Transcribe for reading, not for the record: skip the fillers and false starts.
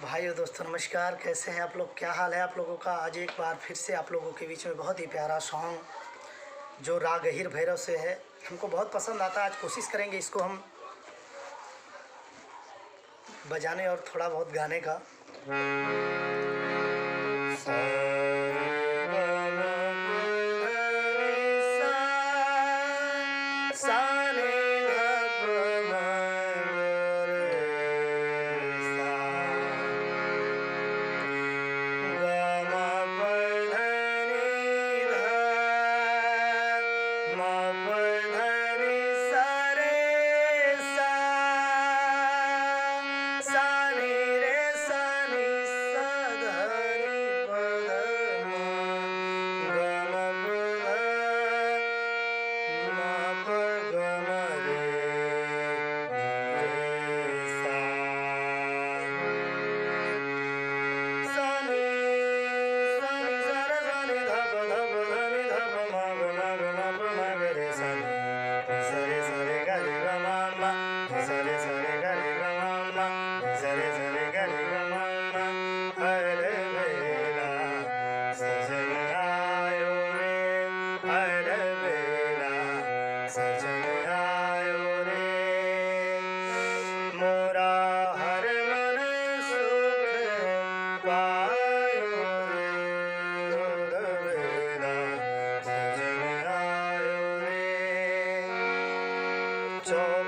भाइयों दोस्तों नमस्कार। कैसे हैं आप लोग? क्या हाल है आप लोगों का? आज एक बार फिर से आप लोगों के बीच में बहुत ही प्यारा सॉन्ग जो राग अहिर भैरव से है, हमको बहुत पसंद आता है। आज कोशिश करेंगे इसको हम बजाने और थोड़ा बहुत गाने का। चौक